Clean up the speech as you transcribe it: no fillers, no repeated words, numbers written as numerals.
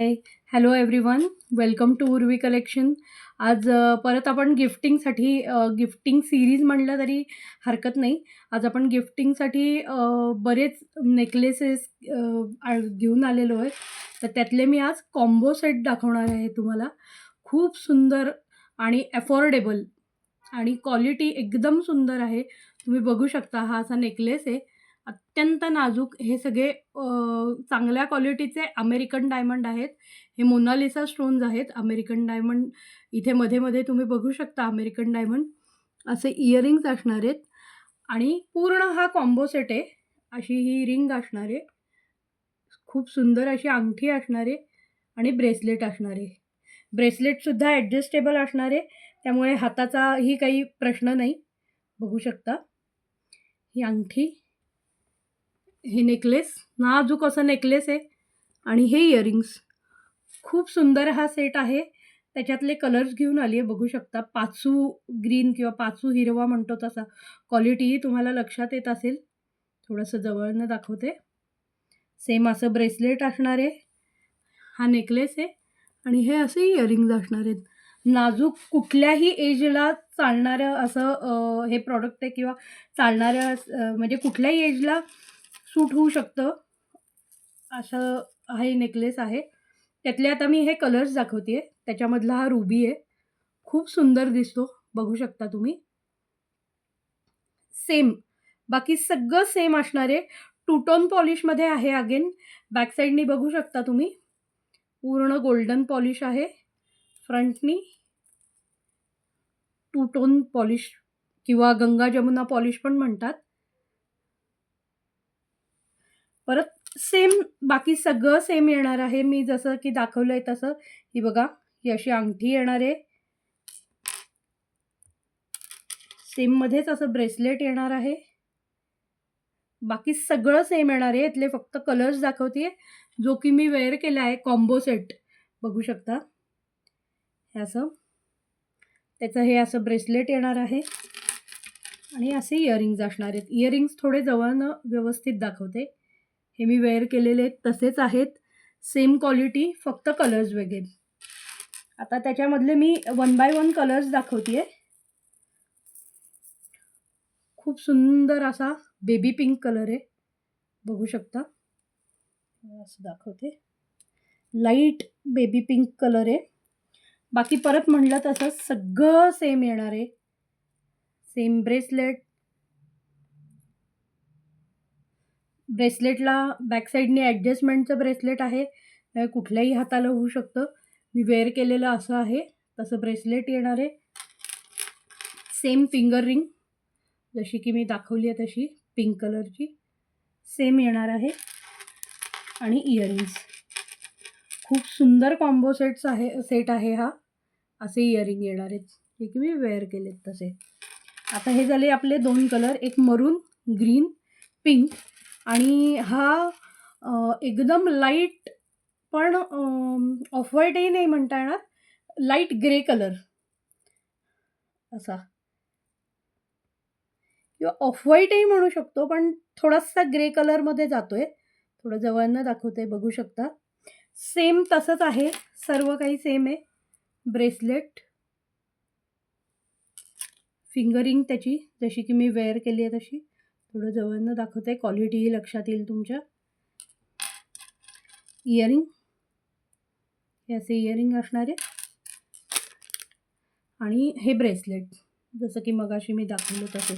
High, hello everyone. Welcome to Urvi collection. आज परत आपण गिफ्टिंग सीरीज म्हटलं तरी हरकत नाही. आज आपण गिफ्टिंगसाठी बरेच नेकलेसेस घेऊन आलेलो आहे. तर त्यातले मी आज कॉम्बो सेट दाखवणार आहे तुम्हाला. खूप सुंदर आणि अफोर्डेबल आणि क्वालिटी एकदम सुंदर आहे. तुम्ही बघू शकता हा असा नेकलेस आहे. अत्यंत नाजूक हे सगळे चांगल्या क्वालिटीचे अमेरिकन डायमंड आहेत. हे मोनालिसा स्टोन्स आहेत. अमेरिकन डायमंड इथे मध्ये-मध्ये तुम्ही बघू शकता अमेरिकन डायमंड. असे इयरिंग्ज असणार आहेत आणि पूर्ण हा कॉम्बो सेट आहे. अशी ही रिंग असणार आहे. खूप सुंदर अशी अंगठी असणार आहे आणि ब्रेसलेट असणार आहे. ब्रेसलेटसुद्धा ॲडजस्टेबल असणार आहे. त्यामुळे हाताचाही काही प्रश्न नाही. बघू शकता. ही अंगठी, हे नेकलेस, नाजूक असं नेकलेस आहे आणि हे इयरिंग्स. खूप सुंदर हा सेट आहे. त्याच्यातले कलर्स घेऊन आली आहे. बघू शकता. पाचू ग्रीन किंवा पाचू हिरवा म्हणतो तसा. क्वालिटीही तुम्हाला लक्षात येत असेल. थोडंसं जवळनं दाखवते. सेम असं ब्रेसलेट असणार आहे. हा नेकलेस आहे आणि हे असे इयरिंग्ज असणार आहेत. नाजूक कुठल्याही एजला चालणारं असं हे प्रॉडक्ट आहे किंवा चालणारं म्हणजे कुठल्याही एजला सूट होऊ शकतं, असं हे नेकलेस आहे. त्यातले आता मी हे कलर्स दाखवते आहे. त्याच्यामधला हा रुबी आहे. खूप सुंदर दिसतो. बघू शकता तुम्ही. सेम, बाकी सगळं सेम असणार आहे. टू टोन पॉलिशमध्ये आहे अगेन. बॅक साईडनी बघू शकता तुम्ही. पूर्ण गोल्डन पॉलिश आहे. फ्रंटनी टू टोन पॉलिश किंवा गंगा जमुना पॉलिश पण म्हणतात. परत सेम, बाकी सगळं सेम येणार आहे. मी जसं की दाखवलंय तसं. ही बघा, ही अशी अंगठी येणार आहे. सेममध्येच असं ब्रेसलेट येणार आहे. बाकी सगळं सेम येणार आहे. इथले फक्त कलर्स दाखवते जो की मी वेअर केला आहे कॉम्बो सेट. बघू शकता. हे असं, त्याचं हे असं ब्रेसलेट येणार आहे आणि असे इयरिंग्ज असणार आहेत. इयरिंग्ज थोडे जवळनं व्यवस्थित दाखवते. हे मी वेअर केलेले तसेच आहेत. सेम क्वालिटी, फक्त कलर्स वेगळे. आता त्याच्यामधले मी वन बाय वन कलर्स दाखवते आहे. खूप सुंदर असा बेबी पिंक कलर आहे. बघू शकता. असं दाखवते. लाईट बेबी पिंक कलर आहे. बाकी परत म्हटलं तसं सगळं सेम येणार आहे. Same bracelet. ब्रेसलेटला बॅक साईडने ॲडजस्टमेंटचं ब्रेसलेट आहे. कुठल्याही हाताला होऊ शकतं. मी वेअर केलेलं असं आहे. तसं ब्रेसलेट येणार आहे. सेम फिंगर रिंग जशी की मी दाखवली आहे तशी पिंक कलरची सेम येणार आहे आणि इयरिंग्स. खूप सुंदर कॉम्बो सेट आहे हा. असे इयरिंग येणार आहेत जे की मी वेअर केलेत तसे. आता हे झाले आपले दोन कलर, एक मरून ग्रीन पिंक आणि हा एकदम लाईट पण ऑफ व्हाईटही नाही म्हणता येणार, लाईट ग्रे कलर असा किंवा ऑफ व्हाईटही म्हणू शकतो, पण थोडासा ग्रे कलरमध्ये जातोय. थोडं जवळनं दाखवते, बघू शकता. सेम तसंच आहे, सर्व काही सेम आहे. ब्रेसलेट, फिंगरिंग त्याची जशी की मी वेअर केली आहे तशी. थोडं जवळनं दाखवते, क्वालिटीही लक्षात येईल तुमच्या. इयरिंग, हे असे इयरिंग असणारे आणि हे ब्रेसलेट जसं की मगाशी मी दाखवलं तसे.